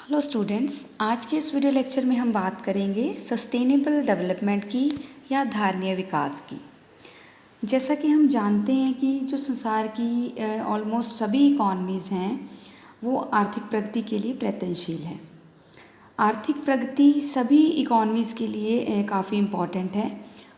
Hello students, आज के इस वीडियो लेक्चर में हम बात करेंगे सस्टेनेबल डेवलपमेंट की या धारणीय विकास की। जैसा कि हम जानते हैं कि जो संसार की ऑलमोस्ट सभी इकॉनमीज़ हैं वो आर्थिक प्रगति के लिए प्रयत्नशील हैं। आर्थिक प्रगति सभी इकॉनमीज़ के लिए काफ़ी इम्पॉर्टेंट है।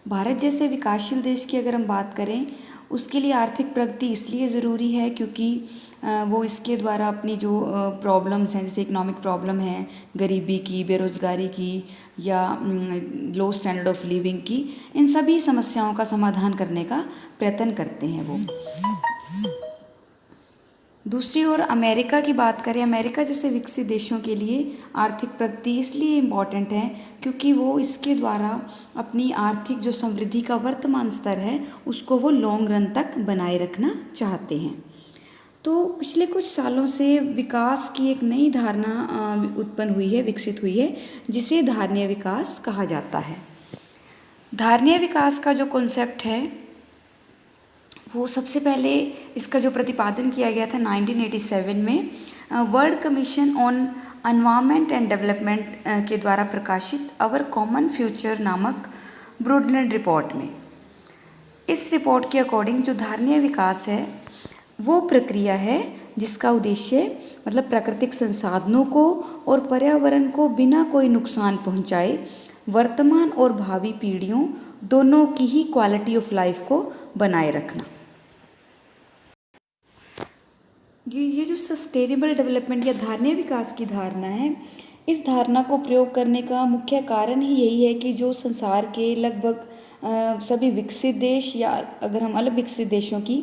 भारत जैसे विकासशील देश की अगर हम बात करें, उसके लिए आर्थिक प्रगति इसलिए ज़रूरी है क्योंकि वो इसके द्वारा अपनी जो प्रॉब्लम्स हैं, जैसे इकोनॉमिक प्रॉब्लम है, गरीबी की, बेरोज़गारी की या लो स्टैंडर्ड ऑफ लिविंग की, इन सभी समस्याओं का समाधान करने का प्रयत्न करते हैं वो। दूसरी ओर अमेरिका की बात करें, अमेरिका जैसे विकसित देशों के लिए आर्थिक प्रगति इसलिए इम्पॉर्टेंट है क्योंकि वो इसके द्वारा अपनी आर्थिक जो समृद्धि का वर्तमान स्तर है उसको वो लॉन्ग रन तक बनाए रखना चाहते हैं। तो पिछले कुछ सालों से विकास की एक नई धारणा उत्पन्न हुई है, विकसित हुई है, जिसे धारणीय विकास कहा जाता है। धारणीय विकास का जो कॉन्सेप्ट है वो सबसे पहले इसका जो प्रतिपादन किया गया था 1987 में world commission on environment and development के द्वारा प्रकाशित अवर कॉमन फ्यूचर नामक ब्रॉडलैंड रिपोर्ट में। इस रिपोर्ट के अकॉर्डिंग जो धारणीय विकास है वो प्रक्रिया है जिसका उद्देश्य मतलब प्राकृतिक संसाधनों को और पर्यावरण को बिना कोई नुकसान पहुंचाए वर्तमान और भावी पीढ़ियों दोनों की ही क्वालिटी ऑफ लाइफ को बनाए रखना। ये जो सस्टेनेबल डेवलपमेंट या धारणीय विकास की धारणा है, इस धारणा को प्रयोग करने का मुख्य कारण ही यही है कि जो संसार के लगभग सभी विकसित देश या अगर हम अलग विकसित देशों की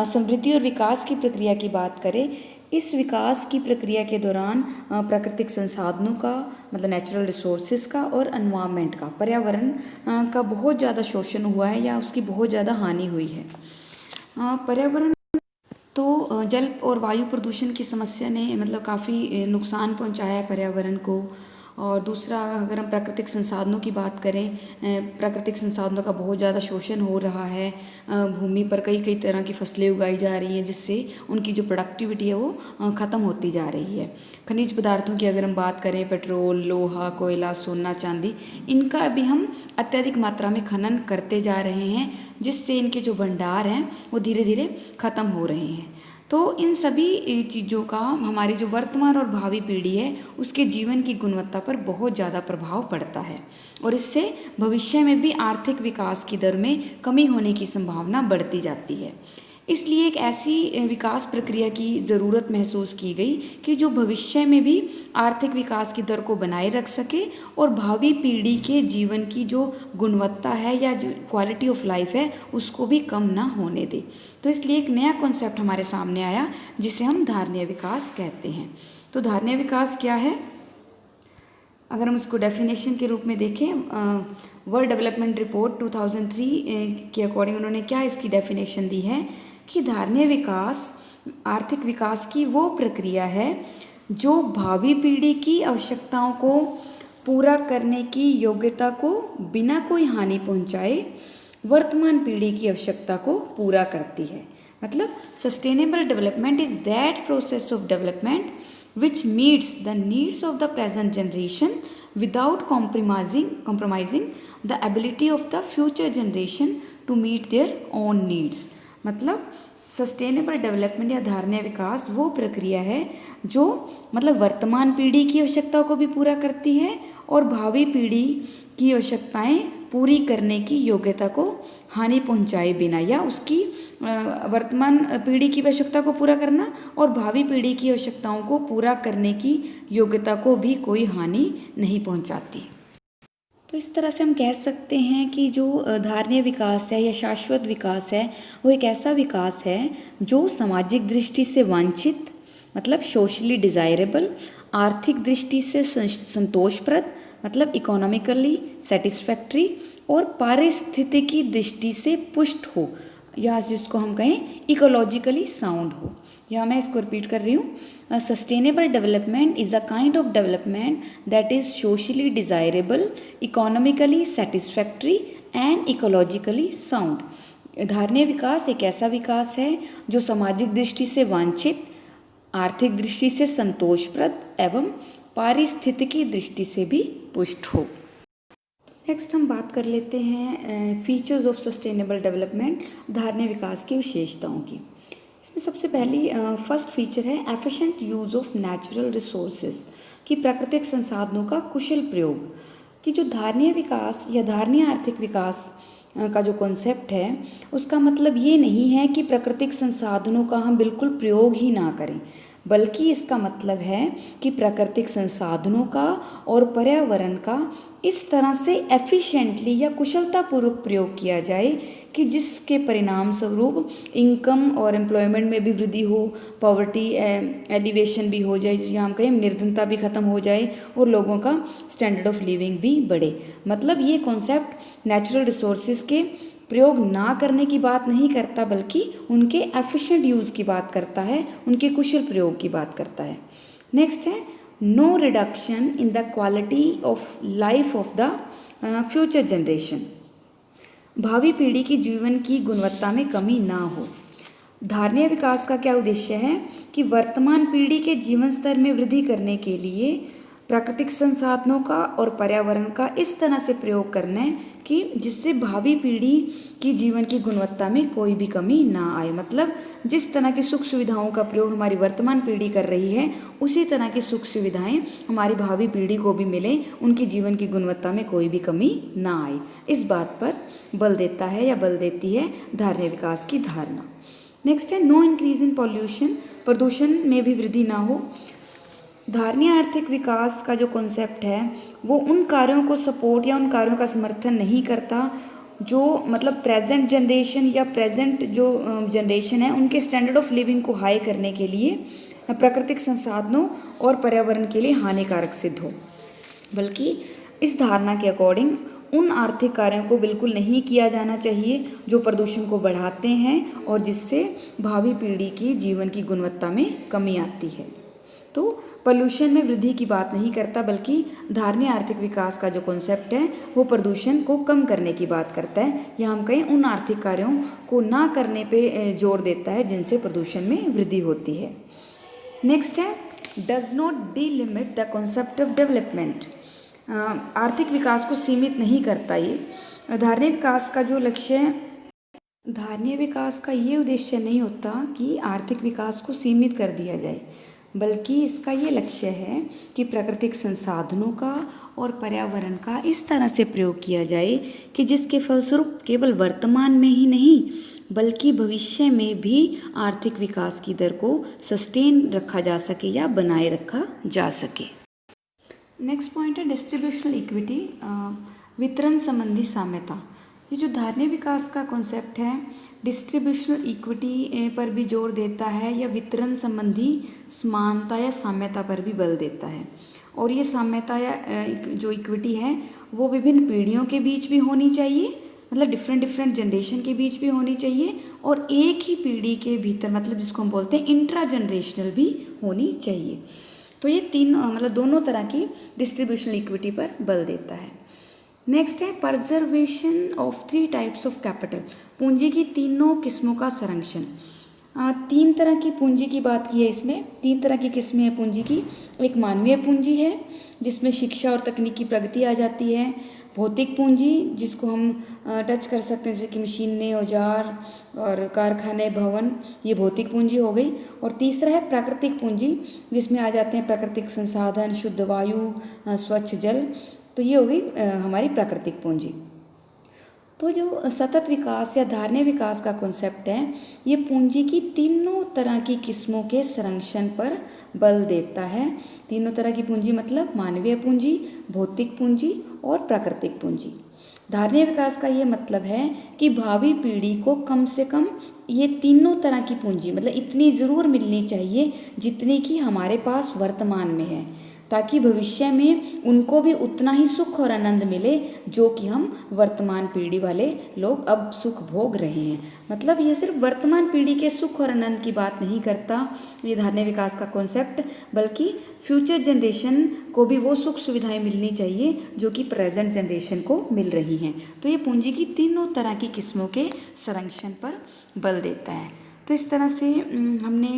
समृद्धि और विकास की प्रक्रिया की बात करें, इस विकास की प्रक्रिया के दौरान प्राकृतिक संसाधनों का मतलब नेचुरल रिसोर्सेज का और एनवायरनमेंट का, पर्यावरण का बहुत ज़्यादा शोषण हुआ है या उसकी बहुत ज़्यादा हानि हुई है। पर्यावरण तो जल और वायु प्रदूषण की समस्या ने मतलब काफ़ी नुकसान पहुंचाया है पर्यावरण को। और दूसरा, अगर हम प्राकृतिक संसाधनों की बात करें, प्राकृतिक संसाधनों का बहुत ज़्यादा शोषण हो रहा है। भूमि पर कई कई तरह की फसलें उगाई जा रही हैं जिससे उनकी जो प्रोडक्टिविटी है वो ख़त्म होती जा रही है। खनिज पदार्थों की अगर हम बात करें, पेट्रोल, लोहा, कोयला, सोना, चांदी, इनका भी हम अत्यधिक मात्रा में खनन करते जा रहे हैं जिससे इनके जो भंडार हैं वो धीरे धीरे ख़त्म हो रहे हैं। तो इन सभी चीज़ों का हमारी जो वर्तमान और भावी पीढ़ी है उसके जीवन की गुणवत्ता पर बहुत ज़्यादा प्रभाव पड़ता है और इससे भविष्य में भी आर्थिक विकास की दर में कमी होने की संभावना बढ़ती जाती है। इसलिए एक ऐसी विकास प्रक्रिया की ज़रूरत महसूस की गई कि जो भविष्य में भी आर्थिक विकास की दर को बनाए रख सके और भावी पीढ़ी के जीवन की जो गुणवत्ता है या जो क्वालिटी ऑफ लाइफ है उसको भी कम ना होने दे। तो इसलिए एक नया कॉन्सेप्ट हमारे सामने आया जिसे हम धारणीय विकास कहते हैं। तो धारणीय विकास क्या है? अगर हम उसको डेफिनेशन के रूप में देखें, वर्ल्ड डेवलपमेंट रिपोर्ट 2003 के अकॉर्डिंग उन्होंने क्या इसकी डेफिनेशन दी है कि धारणीय विकास आर्थिक विकास की वो प्रक्रिया है जो भावी पीढ़ी की आवश्यकताओं को पूरा करने की योग्यता को बिना कोई हानि पहुंचाए वर्तमान पीढ़ी की आवश्यकता को पूरा करती है। मतलब sustainable development is that process of development which meets the needs of the present generation without compromising the ability of the future generation to meet their own needs। मतलब सस्टेनेबल डेवलपमेंट या धारणीय विकास वो प्रक्रिया है जो मतलब वर्तमान पीढ़ी की आवश्यकताओं को भी पूरा करती है और भावी पीढ़ी की आवश्यकताएं पूरी करने की योग्यता को हानि पहुंचाए बिना या उसकी वर्तमान पीढ़ी की आवश्यकता को पूरा करना और भावी पीढ़ी की आवश्यकताओं को पूरा करने की योग्यता को भी कोई हानि नहीं पहुंचाती। तो इस तरह से हम कह सकते हैं कि जो धारणीय विकास है या शाश्वत विकास है वो एक ऐसा विकास है जो सामाजिक दृष्टि से वांछित मतलब सोशली डिज़ायरेबल, आर्थिक दृष्टि से संतोषप्रद मतलब इकोनॉमिकली सेटिस्फैक्ट्री और पारिस्थितिकी दृष्टि से पुष्ट हो या जिसको हम कहें इकोलॉजिकली साउंड हो। या मैं इसको रिपीट कर रही हूँ, sustainable development is a kind of development that is socially desirable, economically satisfactory and ecologically sound. धारणीय विकास एक ऐसा विकास है जो सामाजिक दृष्टि से वांछित, आर्थिक दृष्टि से संतोषप्रद एवं पारिस्थितिकी दृष्टि से भी पुष्ट हो। नेक्स्ट हम बात कर लेते हैं फीचर्स ऑफ सस्टेनेबल डेवलपमेंट, धारणीय विकास की विशेषताओं की। इसमें सबसे पहली फर्स्ट फीचर है efficient use of natural resources, कि प्राकृतिक संसाधनों का कुशल प्रयोग। कि जो धारणीय विकास या धारणीय आर्थिक विकास का जो कॉन्सेप्ट है, उसका मतलब ये नहीं है कि प्राकृतिक संसाधनों का हम बिल्कुल प्रयोग ही ना करें, बल्कि इसका मतलब है कि प्राकृतिक संसाधनों का और पर्यावरण का इस तरह से एफिशिएंटली या कुशलतापूर्वक प्रयोग किया जाए कि जिसके परिणाम स्वरूप इनकम और एम्प्लॉयमेंट में भी वृद्धि हो, पॉवर्टी एलिवेशन भी हो जाए, जिसे हम कहें निर्धनता भी खत्म हो जाए और लोगों का स्टैंडर्ड ऑफ लिविंग भी बढ़े। मतलब ये कॉन्सेप्ट नेचुरल रिसोर्सेज के प्रयोग ना करने की बात नहीं करता, बल्कि उनके एफिशिएंट यूज़ की बात करता है, उनके कुशल प्रयोग की बात करता है। नेक्स्ट है no reduction in the quality of life of the future generation, भावी पीढ़ी की जीवन की गुणवत्ता में कमी ना हो। धारणीय विकास का क्या उद्देश्य है कि वर्तमान पीढ़ी के जीवन स्तर में वृद्धि करने के लिए प्राकृतिक संसाधनों का और पर्यावरण का इस तरह से प्रयोग करना है कि जिससे भावी पीढ़ी की जीवन की गुणवत्ता में कोई भी कमी ना आए। मतलब जिस तरह की सुख सुविधाओं का प्रयोग हमारी वर्तमान पीढ़ी कर रही है, उसी तरह की सुख सुविधाएं हमारी भावी पीढ़ी को भी मिले, उनकी जीवन की गुणवत्ता में कोई भी कमी ना आए। इस बात पर बल देता है या बल देती है धारणीय विकास की धारणा। नेक्स्ट है नो इंक्रीज इन पॉल्यूशन, प्रदूषण में भी वृद्धि ना हो। धारणीय आर्थिक विकास का जो कॉन्सेप्ट है वो उन कार्यों को सपोर्ट या उन कार्यों का समर्थन नहीं करता जो मतलब प्रेजेंट जनरेशन या प्रेजेंट जो जनरेशन है उनके स्टैंडर्ड ऑफ लिविंग को हाई करने के लिए प्राकृतिक संसाधनों और पर्यावरण के लिए हानिकारक सिद्ध हो, बल्कि इस धारणा के अकॉर्डिंग उन आर्थिक कार्यों को बिल्कुल नहीं किया जाना चाहिए जो प्रदूषण को बढ़ाते हैं और जिससे भावी पीढ़ी की जीवन की गुणवत्ता में कमी आती है। तो पोल्यूशन में वृद्धि की बात नहीं करता, बल्कि धारणीय आर्थिक विकास का जो कॉन्सेप्ट है वो प्रदूषण को कम करने की बात करता है, या हम कहें उन आर्थिक कार्यों को ना करने पे जोर देता है जिनसे प्रदूषण में वृद्धि होती है। नेक्स्ट है does not delimit the concept of development, आर्थिक विकास को सीमित नहीं करता। ये धारणीय विकास का जो लक्ष्य है, धारणीय विकास का ये उद्देश्य नहीं होता कि आर्थिक विकास को सीमित कर दिया जाए, बल्कि इसका ये लक्ष्य है कि प्राकृतिक संसाधनों का और पर्यावरण का इस तरह से प्रयोग किया जाए कि जिसके फलस्वरूप केवल वर्तमान में ही नहीं बल्कि भविष्य में भी आर्थिक विकास की दर को सस्टेन रखा जा सके या बनाए रखा जा सके। नेक्स्ट पॉइंट है डिस्ट्रीब्यूशनल इक्विटी, वितरण संबंधी साम्यता। ये जो धारणीय विकास का कॉन्सेप्ट है डिस्ट्रीब्यूशनल इक्विटी पर भी जोर देता है या वितरण संबंधी समानता या साम्यता पर भी बल देता है। और ये साम्यता या जो इक्विटी है वो विभिन्न पीढ़ियों के बीच भी होनी चाहिए, मतलब डिफरेंट जनरेशन के बीच भी होनी चाहिए, और एक ही पीढ़ी के भीतर मतलब जिसको हम बोलते हैं इंट्रा जनरेशनल भी होनी चाहिए। तो ये तीन मतलब दोनों तरह की डिस्ट्रीब्यूशनल इक्विटी पर बल देता है। नेक्स्ट है preservation of 3 types of capital, पूंजी की तीनों किस्मों का संरक्षण। 3 तरह की पूंजी की बात की है इसमें, 3 तरह की किस्में हैं पूंजी की। एक मानवीय पूंजी है जिसमें शिक्षा और तकनीकी प्रगति आ जाती है, भौतिक पूंजी जिसको हम टच कर सकते हैं जैसे कि मशीनें, औजार और कारखाने, भवन, ये भौतिक पूंजी हो गई। और तीसरा है प्राकृतिक पूंजी जिसमें आ जाते हैं प्राकृतिक संसाधन, शुद्ध वायु, स्वच्छ जल, तो ये हो गई हमारी प्राकृतिक पूंजी। तो जो सतत विकास या धारणीय विकास का कॉन्सेप्ट है ये पूंजी की तीनों तरह की किस्मों के संरक्षण पर बल देता है। तीनों तरह की पूंजी मतलब मानवीय पूंजी, भौतिक पूंजी और प्राकृतिक पूंजी। धारणीय विकास का ये मतलब है कि भावी पीढ़ी को कम से कम ये तीनों तरह की पूंजी मतलब इतनी ज़रूर मिलनी चाहिए जितनी कि हमारे पास वर्तमान में है, ताकि भविष्य में उनको भी उतना ही सुख और आनंद मिले जो कि हम वर्तमान पीढ़ी वाले लोग अब सुख भोग रहे हैं। मतलब ये सिर्फ वर्तमान पीढ़ी के सुख और आनंद की बात नहीं करता ये धारणीय विकास का कॉन्सेप्ट, बल्कि फ्यूचर जनरेशन को भी वो सुख सुविधाएं मिलनी चाहिए जो कि प्रेजेंट जनरेशन को मिल रही हैं। तो ये पूंजी की तीनों तरह की किस्मों के संरक्षण पर बल देता है। तो इस तरह से हमने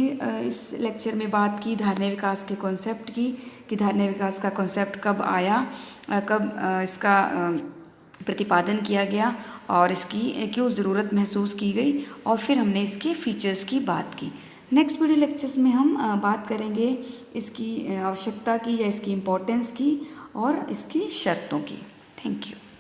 इस लेक्चर में बात की धारणीय विकास के कॉन्सेप्ट की, कि धारणीय विकास का कॉन्सेप्ट कब आया, कब इसका प्रतिपादन किया गया और इसकी क्यों ज़रूरत महसूस की गई, और फिर हमने इसके फीचर्स की बात की। नेक्स्ट वीडियो लेक्चर्स में हम बात करेंगे इसकी आवश्यकता की या इसकी इम्पोर्टेंस की और इसकी शर्तों की। Thank you.